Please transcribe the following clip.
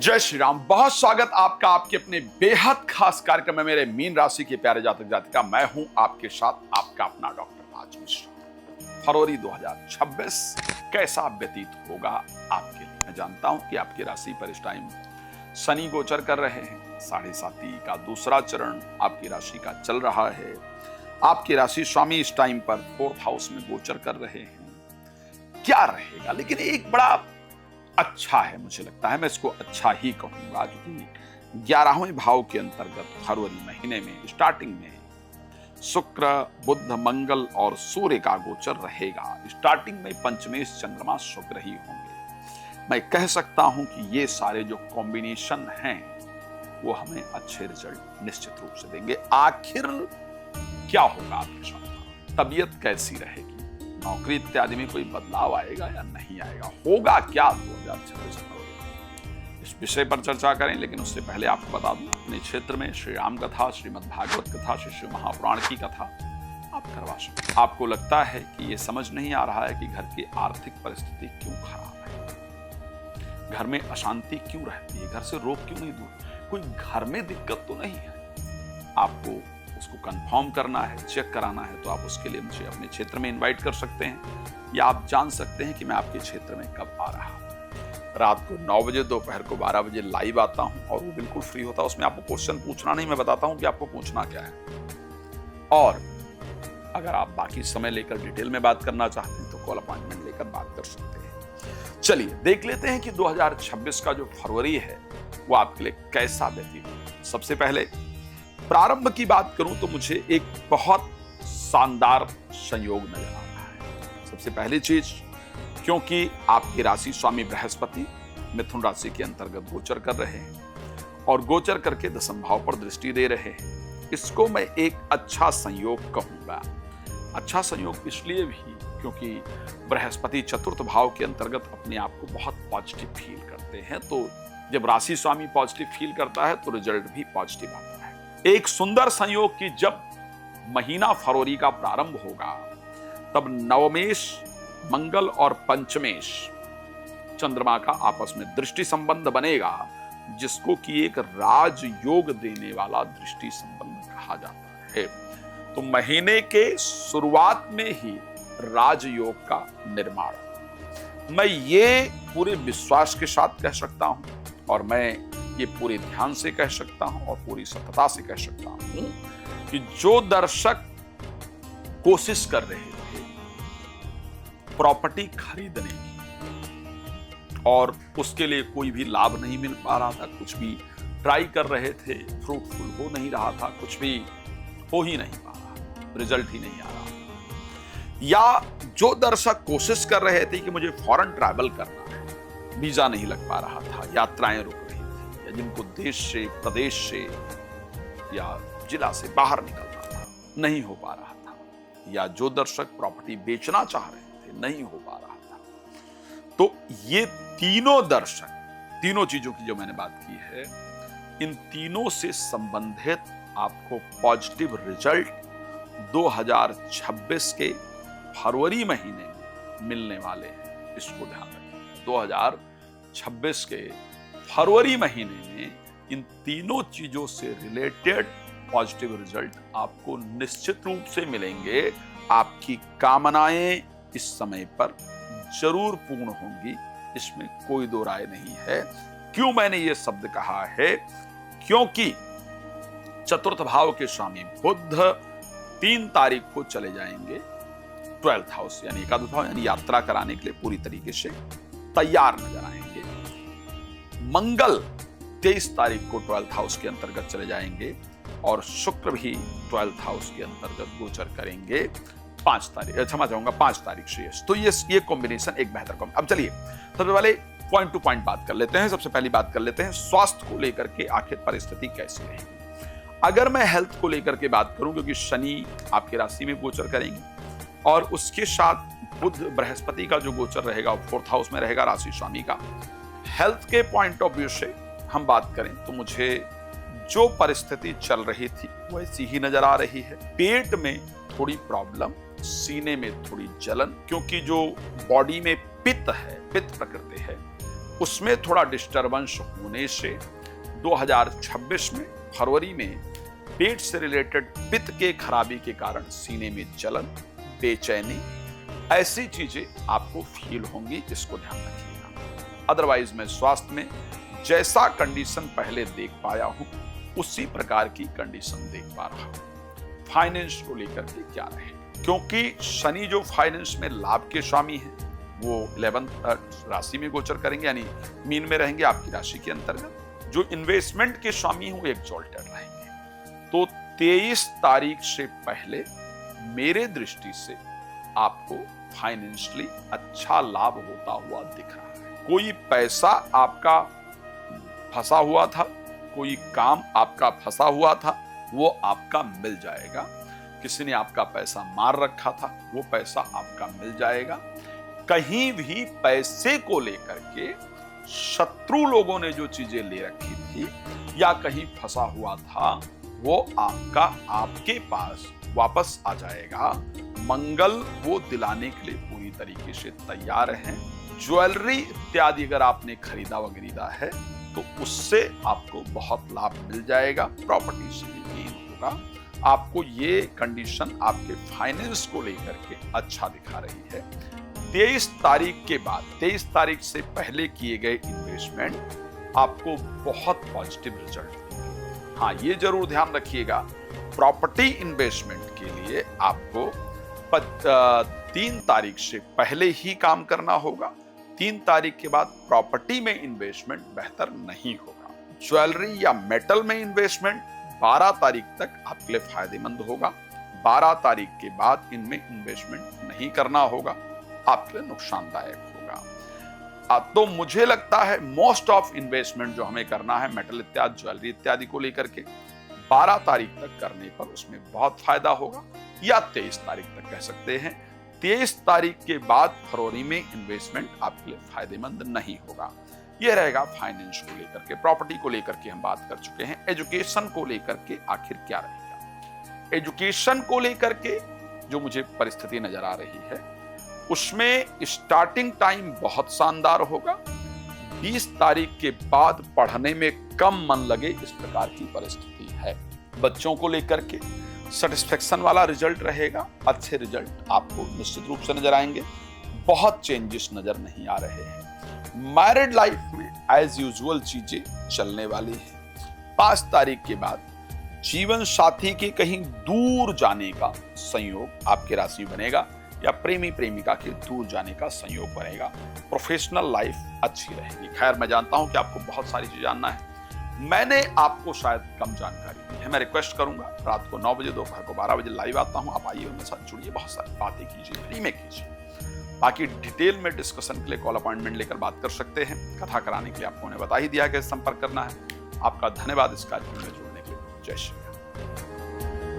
जय श्री राम। बहुत स्वागत आपका आपके अपने बेहद खास कार्यक्रम में मेरे मीन राशि के प्यारे जातक जातिका। मैं हूं आपके साथ आपका अपना डॉक्टर राज मिश्रा। फरवरी 2026 कैसा व्यतीत होगा आपके लिए? मैं जानता हूं कि आपकी राशि पर इस टाइम शनि गोचर कर रहे हैं। 7.5 का दूसरा चरण आपकी राशि का चल रहा है। आपकी राशि स्वामी इस टाइम पर 4th हाउस में गोचर कर रहे हैं। क्या रहेगा? लेकिन एक बड़ा अच्छा है, मुझे लगता है मैं इसको अच्छा ही कहूंगा, क्योंकि 11वें भाव के अंतर्गत फरवरी महीने में स्टार्टिंग में शुक्र, बुध, मंगल और सूर्य का गोचर रहेगा। स्टार्टिंग में पंचमेश चंद्रमा शुक्र ही होंगे। मैं कह सकता हूं कि ये सारे जो कॉम्बिनेशन हैं वो हमें अच्छे रिजल्ट निश्चित रूप से देंगे। आखिर क्या होगा आपके साथ? तबीयत कैसी रहेगी? नौकरी इत्यादि में कोई बदलाव आएगा या नहीं आएगा? होगा क्या 2026 में? इस विषय पर चर्चा करें, लेकिन उससे पहले आपको बता दूं, अपने क्षेत्र में श्री राम कथा, श्रीमद् भागवत कथा, श्री शिव महापुराण की कथा आप करवा सकते। आपको लगता है कि ये समझ नहीं आ रहा है कि घर की आर्थिक परिस्थिति क्यों खराब है, घर में अशांति क्यों रहती है, घर से रोग क्यों नहीं दूर, कोई घर में दिक्कत तो नहीं है? आपको उसको कंफर्म करना है, चेक कराना है, तो आप उसके लिए मुझे अपने क्षेत्र में इनवाइट कर सकते हैं, या आप जान सकते हैं कि मैं आपके क्षेत्र में कब आ रहा हूं। रात को 9 बजे, दोपहर को 12 बजे लाइव आता हूं और वो बिल्कुल फ्री होता है। उसमें आपको क्वेश्चन पूछना नहीं, मैं बताता हूं कि आपको पूछना क्या है। और अगर आप बाकी समय लेकर डिटेल में बात करना चाहते हैं तो कॉल अपॉइंटमेंट लेकर बात कर सकते हैं। चलिए देख लेते हैं कि 2026 का जो फरवरी है वो आपके लिए कैसा व्यतीत होगा। सबसे पहले प्रारंभ की बात करूं तो मुझे एक बहुत शानदार संयोग नजर आ रहा है। सबसे पहली चीज, क्योंकि आपकी राशि स्वामी बृहस्पति मिथुन राशि के अंतर्गत गोचर कर रहे हैं और गोचर करके 10वें भाव पर दृष्टि दे रहे हैं, इसको मैं एक अच्छा संयोग कहूंगा। अच्छा संयोग इसलिए भी क्योंकि बृहस्पति 4th भाव के अंतर्गत अपने आप को बहुत पॉजिटिव फील करते हैं। तो जब राशि स्वामी पॉजिटिव फील करता है तो रिजल्ट भी पॉजिटिव आता है। एक सुंदर संयोग की जब महीना फरवरी का प्रारंभ होगा तब नवमेश मंगल और पंचमेश चंद्रमा का आपस में दृष्टि संबंध बनेगा, जिसको कि एक राजयोग देने वाला दृष्टि संबंध कहा जाता है। तो महीने के शुरुआत में ही राजयोग का निर्माण, मैं ये पूरे विश्वास के साथ कह सकता हूं और मैं ये पूरे ध्यान से कह सकता हूं और पूरी सतता से कह सकता हूं कि जो दर्शक कोशिश कर रहे थे प्रॉपर्टी खरीदने की और उसके लिए कोई भी लाभ नहीं मिल पा रहा था, कुछ भी ट्राई कर रहे थे, फ्रूटफुल हो नहीं रहा था, कुछ भी हो ही नहीं पा रहा, रिजल्ट ही नहीं आ रहा, या जो दर्शक कोशिश कर रहे थे कि मुझे फॉरेन ट्रैवल करना है, वीजा नहीं लग पा रहा था, यात्राएं रुक रही थी, या जिनको देश से, प्रदेश से या जिला से बाहर निकलना था, नहीं हो पा रहा था, या जो दर्शक प्रॉपर्टी बेचना चाह रहे थे, नहीं हो पा रहा था, तो ये तीनों दर्शक, तीनों चीजों की जो मैंने बात की है, इन तीनों से संबंधित आपको पॉजिटिव रिजल्ट 2026 के फरवरी महीने में मिलने वाले हैं। इसको ध्यान रखें, 2026 के फरवरी महीने में इन तीनों चीजों से रिलेटेड पॉजिटिव रिजल्ट आपको निश्चित रूप से मिलेंगे। आपकी कामनाएं इस समय पर जरूर पूर्ण होंगी, इसमें कोई दो राय नहीं है। क्यों मैंने ये शब्द कहा है? क्योंकि 4th भाव के स्वामी बुध 3 तारीख को चले जाएंगे 12th हाउस यानी एकादश भाव, यानी यात्रा कराने के लिए पूरी तरीके से तैयार नजर आएंगे। मंगल 23 तारीख को 12th हाउस के अंतर्गत चले जाएंगे और शुक्र भी 12th हाउस के अंतर्गत गोचर करेंगे 5 तारीख, क्षमा चाहूंगा 5 तारीख से। तो ये कॉम्बिनेशन एक बेहतर कॉम्बिनेशन। अब चलिए सबसे पहले पॉइंट टू पॉइंट बात कर लेते हैं। सबसे पहली बात कर लेते हैं स्वास्थ्य को लेकर के आखिर परिस्थिति कैसी रहेगी। अगर मैं हेल्थ को लेकर के बात करूं, क्योंकि शनि आपकी राशि में गोचर करेंगे और उसके साथ बुध बृहस्पति का जो गोचर रहेगा 4th हाउस में रहेगा राशि स्वामी का। हेल्थ के पॉइंट ऑफ व्यू से हम बात करें तो मुझे जो परिस्थिति चल रही थी वैसी ही नजर आ रही है। पेट में थोड़ी प्रॉब्लम, सीने में थोड़ी जलन, क्योंकि जो बॉडी में पित्त है, पित्त प्रकृति है, उसमें थोड़ा डिस्टरबेंस होने से 2026 में फरवरी में पेट से रिलेटेड पित्त के खराबी के कारण सीने में जलन, बेचैनी, ऐसी चीजें आपको फील होंगी, इसको ध्यान रखिएगा। अदरवाइज मैं स्वास्थ्य में जैसा कंडीशन पहले देख पाया हूं उसी प्रकार की कंडीशन देख पा रहा हूं। फाइनेंस को लेकर के क्या रहे, क्योंकि शनि जो फाइनेंस में लाभ के स्वामी हैं वो 11th राशि में गोचर करेंगे, यानी मीन में रहेंगे आपकी राशि के अंतर्गत। जो इन्वेस्टमेंट के स्वामी हैं वो एक्सॉल्टेड रहेंगे। तो 23 तारीख से पहले मेरे दृष्टि से आपको फाइनेंशियली अच्छा लाभ होता हुआ दिख रहा है। कोई पैसा आपका फंसा हुआ था, कोई काम आपका फंसा हुआ था, वो आपका मिल जाएगा। किसी ने आपका पैसा मार रखा था, वो पैसा आपका मिल जाएगा। कहीं भी पैसे को लेकर के शत्रु लोगों ने जो चीजें ले रखी थी या कहीं फंसा हुआ था वो आपके पास वापस आ जाएगा। मंगल वो दिलाने के लिए पूरी तरीके से तैयार हैं। ज्वेलरी इत्यादि अगर आपने खरीदा है तो उससे आपको बहुत लाभ मिल जाएगा। प्रॉपर्टी से भी गेन होगा। आपको ये कंडीशन आपके फाइनेंस को लेकर के अच्छा दिखा रही है। 23 तारीख के बाद, 23 तारीख से पहले किए गए इन्वेस्टमेंट आपको बहुत पॉजिटिव रिजल्ट देंगे। हाँ, ये जरूर ध्यान रखिएगा, प्रॉपर्टी इन्वेस्टमेंट के लिए आपको 3 तारीख से पहले ही काम करना होगा। 3 तारीख के बाद प्रॉपर्टी में इन्वेस्टमेंट बेहतर नहीं होगा। ज्वेलरी या मेटल में इन्वेस्टमेंट 12 तारीख तक आपके लिए फायदेमंद होगा। 12 तारीख के बाद इनमें इन्वेस्टमेंट नहीं करना होगा, आपके लिए नुकसानदायक होगा। तो मुझे लगता है मोस्ट ऑफ इन्वेस्टमेंट जो हमें करना है मेटल इत्यादि, ज्वेलरी इत्यादि को लेकर के 12 तारीख तक करने पर उसमें बहुत फायदा होगा, या 23 तारीख तक कह सकते हैं। 23 तारीख के बाद फरवरी में इन्वेस्टमेंट आपके लिए फायदेमंद नहीं होगा। यह रहेगा फाइनेंस को लेकर के। प्रॉपर्टी को लेकर के हम बात कर चुके हैं। एजुकेशन को लेकर के आखिर क्या रहेगा? एजुकेशन को लेकर के जो मुझे परिस्थिति नजर आ रही है उसमें स्टार्टिंग टाइम बहुत शानदार होगा। 20 तारीख के बाद पढ़ने में कम मन लगे, इस प्रकार की परिस्थिति है। बच्चों को लेकर के सेटिस्फेक्शन वाला रिजल्ट रहेगा। अच्छे रिजल्ट आपको निश्चित रूप से नजर आएंगे। बहुत चेंजेस नजर नहीं आ रहे हैं। मैरिड लाइफ में एज यूजुअल चीजें चलने वाली है। 5 तारीख के बाद जीवन साथी के कहीं दूर जाने का संयोग आपके राशि में बनेगा, या प्रेमी प्रेमिका के दूर जाने का संयोग बनेगा। प्रोफेशनल लाइफ अच्छी रहेगी। खैर, मैं जानता हूं कि आपको बहुत सारी चीजें जानना है, मैंने आपको शायद कम जानकारी दी है। मैं रिक्वेस्ट करूंगा रात को 9 बजे, दोपहर को 12 बजे लाइव आता हूं, आप आइए, मेरे साथ जुड़िए, बहुत सारी बातें कीजिए, फ्री में कीजिए। बाकी डिटेल में डिस्कशन के लिए कॉल अपॉइंटमेंट लेकर बात कर सकते हैं। कथा कराने के लिए आपको उन्हें बता ही दिया कि संपर्क करना है। आपका धन्यवाद इस कार्यक्रम में जुड़ने के लिए। जय श्री राम।